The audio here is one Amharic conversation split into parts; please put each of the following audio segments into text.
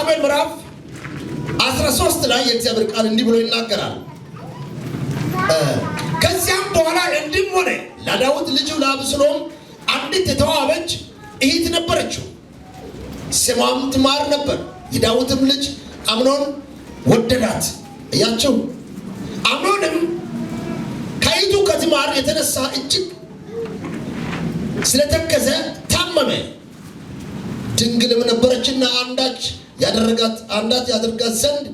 ሳሙኤል ምዕራፍ 13 ላይ የእግዚአብሔር ቃል እንዲህ ብሎ ይናገራል። ከዚያም በኋላ እንዲህ ሆነ፣ ለዳዊት ልጅ ለአብስሎም አንዲት የተዋበች እህት ነበረችው፣ ስሟም ትማር ነበር። የዳዊትም ልጅ አምኖን ወደዳት። እያቸው አምኖንም ከእህቱ ከትማር የተነሳ እጅግ ስለተከዘ ታመመ። ድንግልም ነበረችና አንዳች ያደርጋት ዘንድ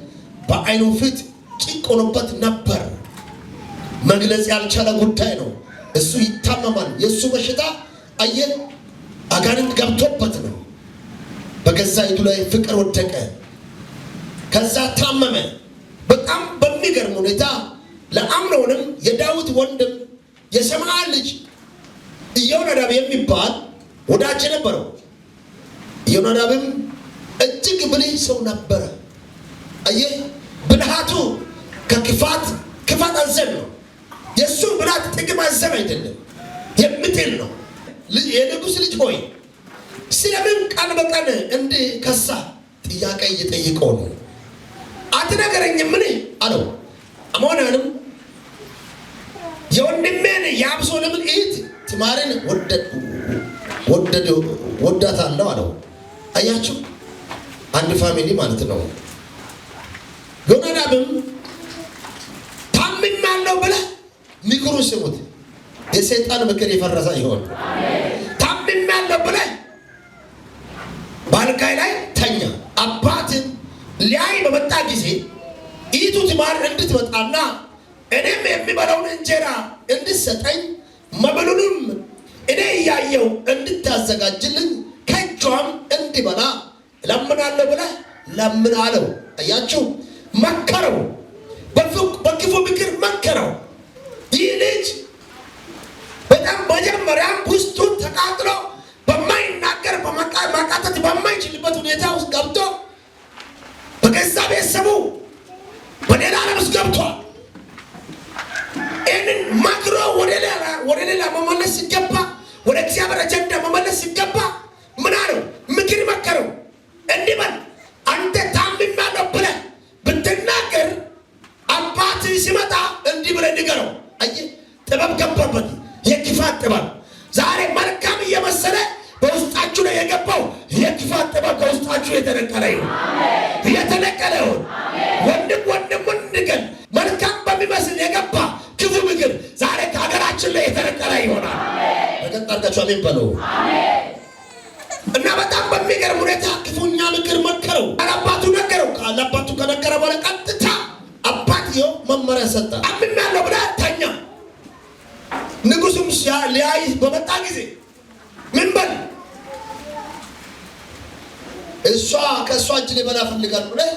በዓይኑ ፊት ጭንቅ ሆኖበት ነበር። መግለጽ ያልቻለ ጉዳይ ነው። እሱ ይታመማል። የእሱ በሽታ አየን አጋንንት ገብቶበት ነው። በገዛ እህቱ ላይ ፍቅር ወደቀ። ከዛ ታመመ። በጣም በሚገርም ሁኔታ ለአምኖንም የዳዊት ወንድም የሰምዓ ልጅ ኢዮናዳብ የሚባል ወዳጅ ነበረው። ኢዮናዳብም እጅግ ብልህ ሰው ነበረ። አየህ ብልሃቱ ከክፋት አዘል ነው። የእሱን ብልሃት ጥቅም አዘል አይደለም፣ የምትል ነው። የንጉሥ ልጅ ሆይ ስለምን ቀን በቀን እንዲህ ከሳ? ጥያቄ እየጠየቀው ነው። አትነግረኝምን አለው። አሞናንም የወንድሜን የአብሶሎምን እህት ትማርን ወዳታለሁ አለው። አያችሁ አንድ ፋሚሊ ማለት ነው። ዮናዳብም ታምሜያለሁ ብለህ ምክሩን ስሙት። የሰይጣን ምክር የፈረሰ ይሆን። ታምሜያለሁ ብለህ በአልጋይ ላይ ተኛ። አባትን ሊያይ በመጣ ጊዜ እህቱ ትማር እንድትመጣና እኔም የሚበላውን እንጀራ እንድትሰጠኝ መብሉንም እኔ እያየው እንድታዘጋጅልኝ ከእጇም እንዲበላ እለምናለሁ ብለህ ለምን አለው። አያችሁ መከረው፣ በክፉ ምክር መከረው። ይህ ልጅ በጣም መጀመሪያም ውስጡ ተቃጥሎ በማይናገር ማቃተት በማይችልበት ሁኔታ ውስጥ ገብቶ በገዛ ቤተሰቡ በሌላ ዓለም ውስጥ ገብቷል። ይህንን መክሮ ወደ ሌላ መመለስ ሲገባ፣ ወደ እግዚአብሔር አጀንዳ መመለስ ሲገባ ምን አለው? ምክር መከረው። እንዲህ በል አንተ ታምሜያለሁ ብለህ ብትናገር አባት ሲመጣ እንዲህ ብለህ ንገረው። አየህ ጥበብ ገባበት፣ የክፋት ጥበብ። ዛሬ መልካም እየመሰለ በውስጣችሁ ላይ የገባው የክፋት ጥበብ ከውስጣችሁ የተነቀለ ይሁን፣ የተነቀለ ይሁን። ወንድሙን እንድገል መልካም በሚመስል የገባ ክፉ ምክር ዛሬ ከሀገራችን ላይ የተነቀለ ይሆናል። በቀጣርጋችሁ አሜን በሉ። እና በጣም በሚገርም ሁኔታ ክፉኛ ምክር መከረው። አባቱ ነገረው። አባቱ ከነገረ በኋላ ቀጥታ አባትየው መመሪያ ሰጠ። ታምሜያለሁ ብለህ ተኛ። ንጉሡም ሊያይ በመጣ ጊዜ ምን በል ከእሷ እጅ ሊበላ እፈልጋለሁ ብለህ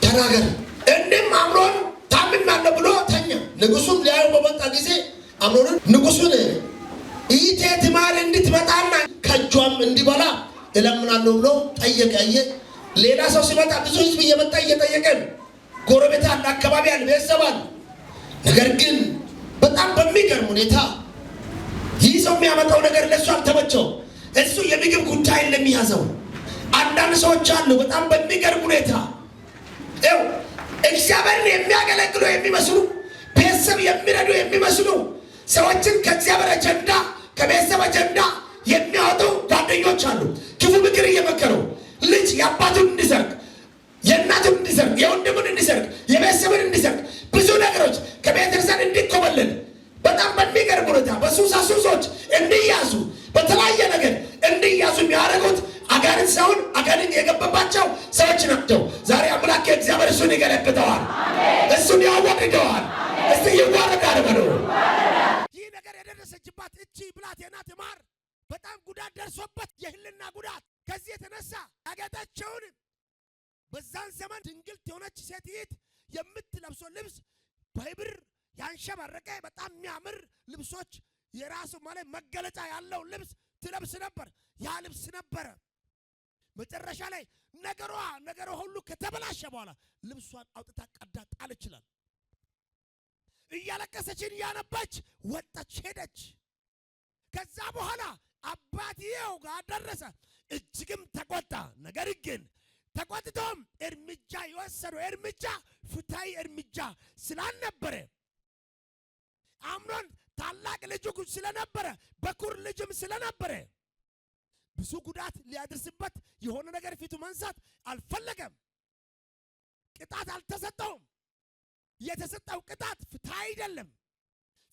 ተናገር። እንዲህም አምኖን ታምሜያለሁ ብሎ ተኛ። ንጉሡም ሊያዩ በመጣ ጊዜ አምኖንን ንጉሡን እህቴ ትማር እንድትመጣና ከእጇም እንዲበላ እለምናለሁ ብሎ ጠየቀ። ሌላ ሰው ሲመጣ ብዙ ሕዝብ እየመጣ እየጠየቀ ጎረቤት አለ፣ አካባቢ አለ፣ ቤተሰብ አለ። ነገር ግን በጣም በሚገርም ሁኔታ ይህ ሰው የሚያመጣው ነገር ለእሱ አልተመቸው። እሱ የምግብ ጉዳይ እንደሚያዘው አንዳንድ ሰዎች አሉ። በጣም በሚገርም ሁኔታ እግዚአብሔርን የሚያገለግሉ የሚመስሉ ቤተሰብ የሚረዱ የሚመስሉ ሰዎችን ከእግዚአብሔር አጀንዳ ከቤተሰብ አጀንዳ የሚያወጡ ጓደኞች አሉ። ክፉ ምክር እየመከረው ልጅ የአባቱን እንዲሰርቅ፣ የእናቱን እንዲሰርቅ፣ የወንድሙን እንዲሰርቅ፣ የቤተሰብን እንዲሰርቅ፣ ብዙ ነገሮች ከቤተክርስቲያን እንዲኮበለል በጣም በሚገርም ሁኔታ በሱሶች እንዲያዙ በተለያየ ነገር እንዲያዙ የሚያደርጉት አጋንንት ሳይሆን አጋንንት የገባባቸው ሰዎች ናቸው። ዛሬ አምላክ እግዚአብሔር እሱን ይገለብጠዋል፣ እሱን ያዋርደዋል። እስቲ ይዋረዳል በሉ። ይህ ነገር የደረሰችባት እቺ ብላቴና ትማር በጣም ጉዳት ደርሶበት የህልና ጉዳት ከዚህ የተነሳ ያጌጠችውን በዛን ዘመን ድንግልት የሆነች ሴት የምትለብሰው ልብስ በብር ያንሸበረቀ በጣም የሚያምር ልብሶች የራሱ ማለት መገለጫ ያለው ልብስ ትለብስ ነበር። ያ ልብስ ነበረ። መጨረሻ ላይ ነገሯ ሁሉ ከተበላሸ በኋላ ልብሷን አውጥታ ቀዳ ጣለች ይላል። እያለቀሰችን እያነባች ወጣች ሄደች። ከዛ በኋላ አባትየው ጋር ደረሰ። እጅግም ተቆጣ። ነገር ግን ተቆጥቶም እርምጃ የወሰደው እርምጃ ፍትሃዊ እርምጃ ስላልነበረ አምኖን ታላቅ ልጁ ስለነበረ በኩር ልጅም ስለነበረ ብዙ ጉዳት ሊያደርስበት የሆነ ነገር ፊቱ መንሳት አልፈለገም። ቅጣት አልተሰጠውም። የተሰጠው ቅጣት ፍትሃዊ አይደለም።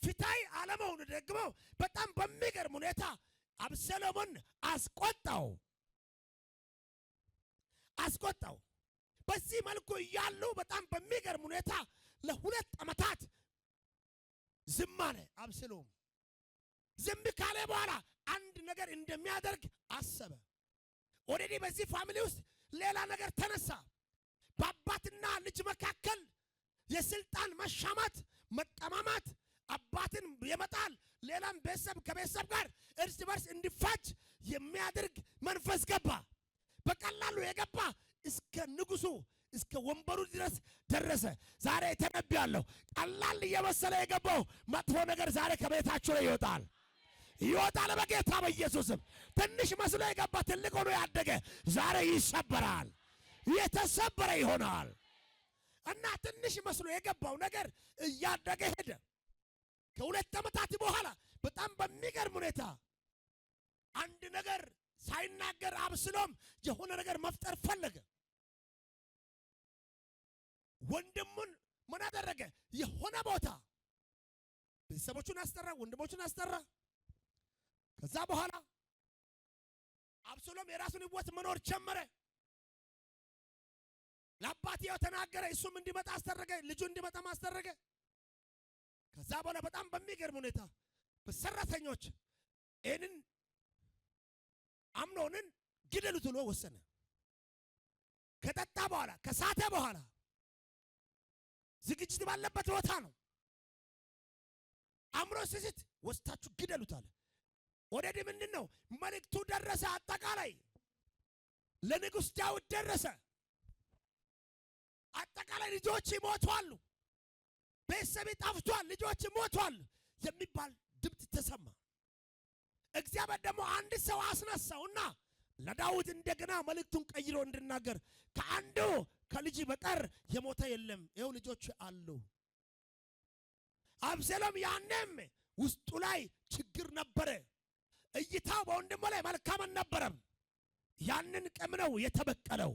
ፍትሃዊ አለመሆኑ ደግሞ በጣም በሚገርም ሁኔታ አብሰሎምን አስቆጣው። በዚህ መልኩ እያሉ በጣም በሚገርም ሁኔታ ለ2 ዓመታት ዝም አለ አብሰሎም። ዝም ካለ በኋላ አንድ ነገር እንደሚያደርግ አሰበ። ኦሬዲ በዚህ ፋሚሊ ውስጥ ሌላ ነገር ተነሳ። በአባትና ልጅ መካከል የስልጣን መሻማት፣ መጠማማት፣ አባትን የመጣል ሌላም ቤተሰብ ከቤተሰብ ጋር እርስ በርስ እንዲፋጅ የሚያደርግ መንፈስ ገባ። በቀላሉ የገባ እስከ ንጉሱ እስከ ወንበሩ ድረስ ደረሰ። ዛሬ ተነብያለሁ። ቀላል እየመሰለ የገባው መጥፎ ነገር ዛሬ ከቤታችሁ ላይ ይወጣል በጌታ በኢየሱስም። ትንሽ መስሎ የገባ ትልቅ ሆኖ ያደገ ዛሬ ይሰበራል፣ የተሰበረ ይሆናል። እና ትንሽ መስሎ የገባው ነገር እያደገ ሄደ። ከ2 ዓመታት በኋላ በጣም በሚገርም ሁኔታ አንድ ነገር ሳይናገር አብስሎም የሆነ ነገር መፍጠር ፈለገ። ወንድሙን ምን አደረገ? የሆነ ቦታ ቤተሰቦቹን አስጠራ፣ ወንድሞቹን አስጠራ። ከዛ በኋላ አብስሎም የራሱን ሕይወት መኖር ጀመረ። ለአባትየው ተናገረ፣ እሱም እንዲመጣ አስደረገ፣ ልጁ እንዲመጣ ማስደረገ። ከዛ በኋላ በጣም በሚገርም ሁኔታ በሰራተኞች ይህንን አምኖንን ግደሉት ብሎ ወሰነ። ከጠጣ በኋላ ከሳተ በኋላ ዝግጅት ባለበት ቦታ ነው። አምኖ ሲስት ወስታችሁ ግደሉት አለ። ኦሬዲ ምንድን ነው መልእክቱ ደረሰ። አጠቃላይ ለንጉሥ ዳዊት ደረሰ። አጠቃላይ ልጆች ይሞቷሉ፣ ቤተሰብ ጠፍቷል፣ ልጆች ይሞቷል የሚባል ድምፅ ተሰማ። እግዚአብሔር ደግሞ አንድ ሰው አስነሳውና ለዳዊት እንደገና መልእክቱን ቀይሮ እንድናገር ከአንዱ ከልጅ በቀር የሞተ የለም፣ ይኸው ልጆች አሉ። አብሰሎም ያንም ውስጡ ላይ ችግር ነበረ። እይታው በወንድሙ ላይ መልካም አልነበረም። ያንን ቀም ነው የተበቀለው።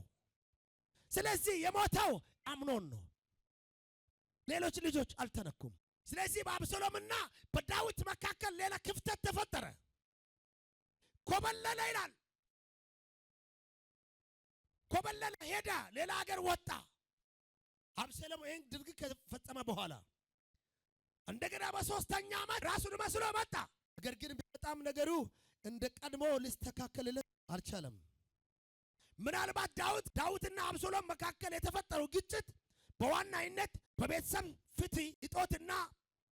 ስለዚህ የሞተው አምኖን ነው። ሌሎች ልጆች አልተነኩም። ስለዚህ በአብሰሎምና በዳዊት መካከል ሌላ ክፍተት ተፈጠረ። ኮበለለ ይላል። ኮበለለ፣ ሄዳ ሌላ ሀገር ወጣ። አብሰሎም ይህን ድርጊት ከፈጸመ በኋላ እንደገና በ3ኛ ዓመት ራሱን መስሎ መጣ። ነገር ግን በጣም ነገሩ እንደ ቀድሞ ሊስተካከልለት አልቻለም። ምናልባት ዳዊትና አብሰሎም መካከል የተፈጠረው ግጭት በዋናነት በቤተሰብ ፍትህ እጦትና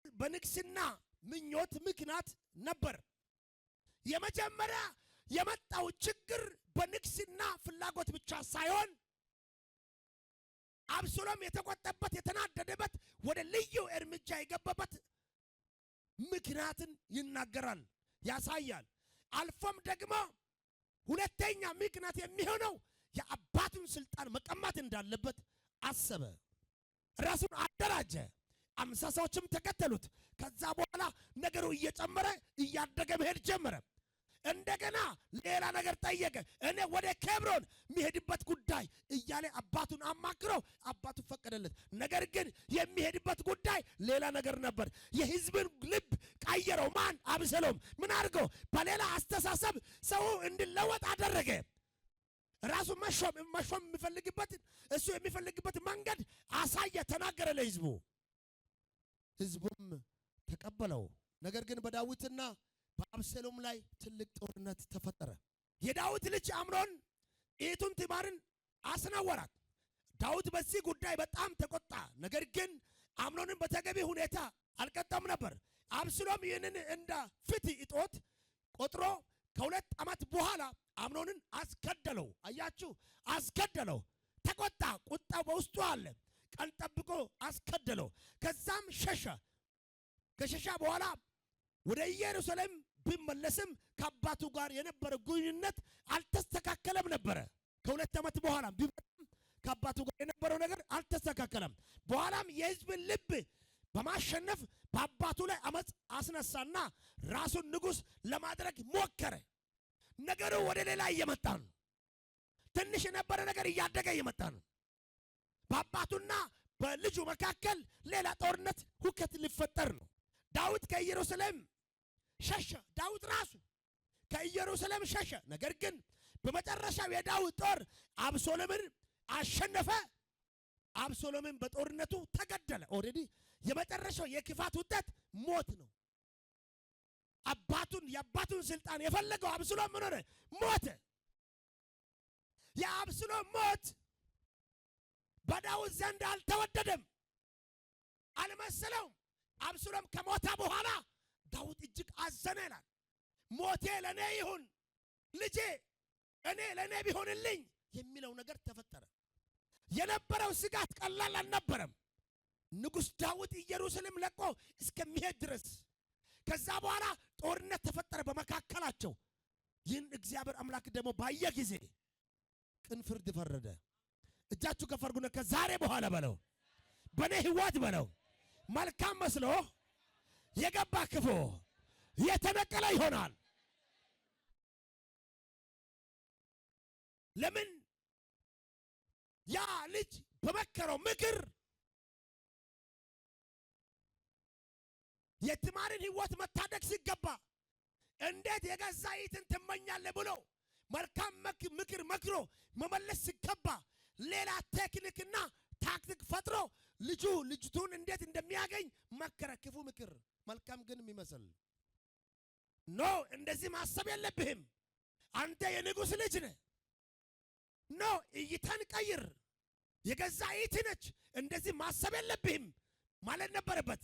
በንግስና ምኞት ምክንያት ነበር። የመጀመሪያ የመጣው ችግር በንግስና ፍላጎት ብቻ ሳይሆን አብሰሎም የተቆጠበት የተናደደበት ወደ ልዩ እርምጃ የገባበት ምክንያትን ይናገራል፣ ያሳያል። አልፎም ደግሞ ሁለተኛ ምክንያት የሚሆነው የአባቱን ስልጣን መቀማት እንዳለበት አሰበ። ራሱን አደራጀ። 50 ሰዎችም ተከተሉት። ከዛ በኋላ ነገሩ እየጨመረ እያደገ መሄድ ጀመረ። እንደገና ሌላ ነገር ጠየቀ። እኔ ወደ ኬብሮን የሚሄድበት ጉዳይ እያለ አባቱን አማክረው አባቱ ፈቀደለት። ነገር ግን የሚሄድበት ጉዳይ ሌላ ነገር ነበር። የሕዝብን ልብ ቀየረው። ማን? አብሰሎም። ምን አድርገው? በሌላ አስተሳሰብ ሰው እንዲለወጥ አደረገ። ራሱ መሾም የሚፈልግበት እሱ የሚፈልግበት መንገድ አሳየ፣ ተናገረ ለሕዝቡ። ሕዝቡም ተቀበለው። ነገር ግን በዳዊትና በአብሰሎም ላይ ትልቅ ጦርነት ተፈጠረ። የዳዊት ልጅ አምኖን እህቱን ትዕማርን አስነወራት። ዳዊት በዚህ ጉዳይ በጣም ተቆጣ። ነገር ግን አምኖንን በተገቢ ሁኔታ አልቀጣም ነበር። አብሰሎም ይህንን እንደ ፍትህ እጦት ቆጥሮ ከ2 ዓመት በኋላ አምኖንን አስገደለው። አያችሁ፣ አስገደለው። ተቆጣ። ቁጣው በውስጡ አለ። ቀን ጠብቆ አስገደለው። ከዛም ሸሸ። ከሸሻ በኋላ ወደ ኢየሩሳሌም ቢመለስም ከአባቱ ጋር የነበረ ግንኙነት አልተስተካከለም ነበረ። ከ2 ዓመት በኋላ ቢመጣም ከአባቱ ጋር የነበረው ነገር አልተስተካከለም። በኋላም የሕዝብን ልብ በማሸነፍ በአባቱ ላይ አመጽ አስነሳና ራሱን ንጉሥ ለማድረግ ሞከረ። ነገሩ ወደ ሌላ እየመጣ ነው። ትንሽ የነበረ ነገር እያደገ እየመጣ ነው። በአባቱና በልጁ መካከል ሌላ ጦርነት ሁከት ሊፈጠር ነው። ዳዊት ከኢየሩሳሌም ሸሸ። ዳዊት ራሱ ከኢየሩሳሌም ሸሸ። ነገር ግን በመጨረሻው የዳዊት ጦር አብሶሎምን አሸነፈ። አብሶሎምን በጦርነቱ ተገደለ። ኦሬዲ የመጨረሻው የክፋት ውጤት ሞት ነው። የአባቱን ስልጣን የፈለገው አብሶሎም ምን ሆነ? ሞተ። የአብሶሎም ሞት በዳዊት ዘንድ አልተወደደም፣ አልመሰለውም። አብሶሎም ከሞተ በኋላ ዳዊት እጅግ አዘነ ይላል። ሞቴ ለኔ ይሁን፣ ልጄ ለኔ ቢሆንልኝ የሚለው ነገር ተፈጠረ። የነበረው ስጋት ቀላል አልነበረም። ንጉሥ ዳዊት ኢየሩሳሌም ለቆ እስከሚሄድ ድረስ ከዛ በኋላ ጦርነት ተፈጠረ በመካከላቸው። ይህን እግዚአብሔር አምላክ ደግሞ ባየ ጊዜ ቅን ፍርድ ፈረደ። እጃችሁ ከፈርጉነ ከዛሬ በኋላ በለው በኔ ህይወት በለው መልካም መስሎ የገባ ክፉ የተነቀለ ይሆናል። ለምን? ያ ልጅ በመከረው ምክር የትዕማርን ህይወት መታደግ ሲገባ እንዴት የገዛ እህትን ትመኛለህ ብሎ መልካም ምክር መክሮ መመለስ ሲገባ ሌላ ቴክኒክና ታክቲክ ፈጥሮ ልጅቱን እንዴት እንደሚያገኝ መከረ። ክፉ ምክር መልካም ግን የሚመስል ኖ፣ እንደዚህ ማሰብ የለብህም አንተ የንጉሥ ልጅ ነህ። ኖ፣ እይታን ቀይር፣ የገዛ እህትህ ነች፣ እንደዚህ ማሰብ የለብህም ማለት ነበረበት።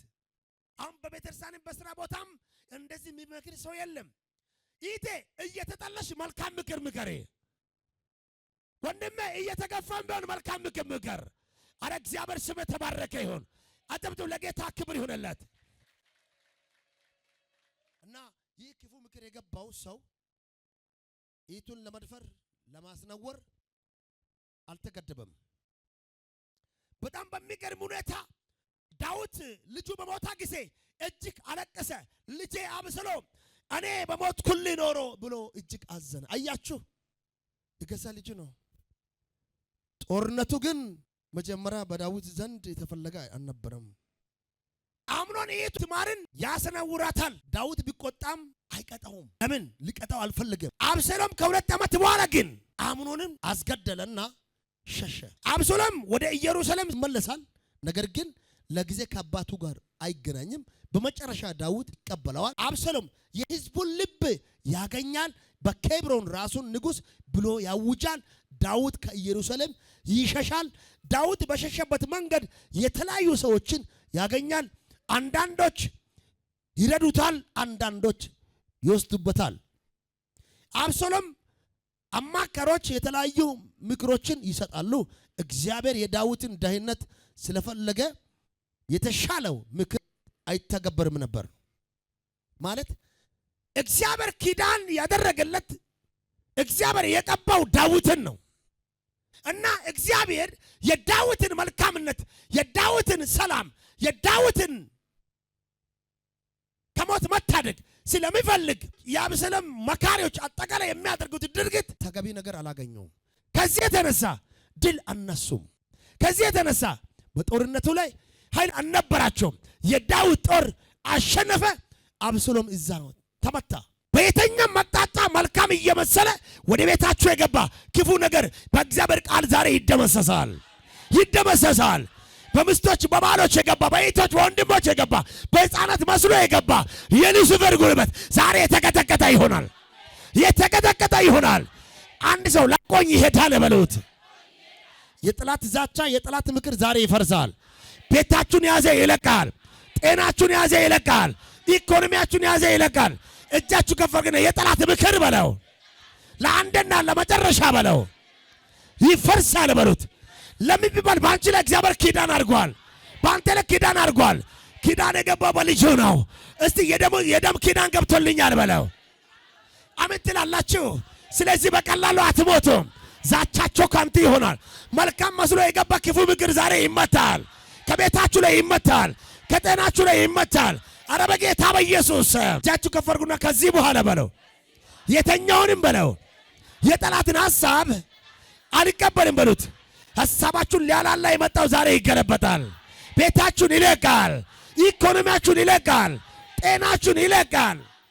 አሁን በቤተክርስቲያንም በስራ ቦታም እንደዚህ የሚመክር ሰው የለም። እህቴ እየተጠላሽ መልካም ምክር ምከሪ። ወንድሜ እየተገፋም ቢሆን መልካም ምክር ምከር። አረ እግዚአብሔር ስም የተባረከ ይሁን። አጥብቶ ለጌታ ክብር ይሁንለት። እና ይህ ክፉ ምክር የገባው ሰው እህቱን ለመድፈር ለማስነወር አልተገደበም። በጣም በሚገርም ሁኔታ ዳዊት ልጁ በሞታ ጊዜ እጅግ አለቀሰ። ልጄ አብሶሎም እኔ በሞትኩልህ ኖሮ ብሎ እጅግ አዘነ። አያችሁ፣ የገዛ ልጁ ነው። ጦርነቱ ግን መጀመሪያ በዳዊት ዘንድ የተፈለገ አልነበረም። አምኖን ትዕማርን ያስነውራታል። ዳዊት ቢቆጣም አይቀጣውም። ለምን? ሊቀጣው አልፈለገም። አብሶሎም ከ2 ዓመት በኋላ ግን አምኖንን አስገደለና ሸሸ። አብሶሎም ወደ ኢየሩሳሌም ይመለሳል። ነገር ግን ለጊዜ ከአባቱ ጋር አይገናኝም። በመጨረሻ ዳዊት ይቀበለዋል። አብሶሎም የሕዝቡን ልብ ያገኛል። በኬብሮን ራሱን ንጉሥ ብሎ ያውጃል። ዳዊት ከኢየሩሳሌም ይሸሻል። ዳዊት በሸሸበት መንገድ የተለያዩ ሰዎችን ያገኛል። አንዳንዶች ይረዱታል፣ አንዳንዶች ይወስዱበታል። አብሶሎም አማካሮች የተለያዩ ምክሮችን ይሰጣሉ። እግዚአብሔር የዳዊትን ደህንነት ስለፈለገ የተሻለው ምክር አይተገበርም ነበር። ማለት እግዚአብሔር ኪዳን ያደረገለት እግዚአብሔር የቀባው ዳዊትን ነው እና እግዚአብሔር የዳዊትን መልካምነት፣ የዳዊትን ሰላም፣ የዳዊትን ከሞት መታደግ ስለሚፈልግ የአብሶሎም መካሪዎች አጠቃላይ የሚያደርጉት ድርጊት ተገቢ ነገር አላገኘውም። ከዚህ የተነሳ ድል አነሱም። ከዚህ የተነሳ በጦርነቱ ላይ ኃይል አልነበራቸውም። የዳዊት ጦር አሸነፈ። አብሶሎም እዛ ነው ተመታ። በየትኛውም መቅጣጫ መልካም እየመሰለ ወደ ቤታችሁ የገባ ክፉ ነገር በእግዚአብሔር ቃል ዛሬ ይደመሰሳል፣ ይደመሰሳል። በሚስቶች በባሎች የገባ፣ በእህቶች በወንድሞች የገባ፣ በሕፃናት መስሎ የገባ የሉሲፈር ጉልበት ዛሬ የተቀጠቀጠ ይሆናል፣ የተቀጠቀጠ ይሆናል። አንድ ሰው ለቆኝ ይሄዳል በሉት። የጠላት ዛቻ፣ የጠላት ምክር ዛሬ ይፈርሳል። ቤታችሁን ያዘ ይለቃል። ጤናችሁን ያዘ ይለቃል። ኢኮኖሚያችሁን ያዘ ይለቃል። እጃችሁ ከፈርግነ የጠላት ምክር በለው ለአንድና ለመጨረሻ በለው ይፈርሳል በሉት። ለምን ቢባል በአንቺ ላይ እግዚአብሔር ኪዳን አድርጓል። በአንተ ላይ ኪዳን አድርጓል። ኪዳን የገባው በልጁ ነው። እስቲ የደም ኪዳን ገብቶልኛል በለው። አሜን ትላላችሁ። ስለዚህ በቀላሉ አትሞቱም። ዛቻቸው ካንተ ይሆናል። መልካም መስሎ የገባ ክፉ ምክር ዛሬ ይመታል። ከቤታችሁ ላይ ይመታል። ከጤናችሁ ላይ ይመታል። አረ በጌታ በኢየሱስ እጃችሁ ከፍ አድርጉና ከዚህ በኋላ በለው የተኛውንም በለው የጠላትን ሐሳብ አልቀበልም በሉት። ሐሳባችሁን ሊያላላ የመጣው ዛሬ ይገለበጣል። ቤታችሁን ይለቃል። ኢኮኖሚያችሁን ይለቃል። ጤናችሁን ይለቃል።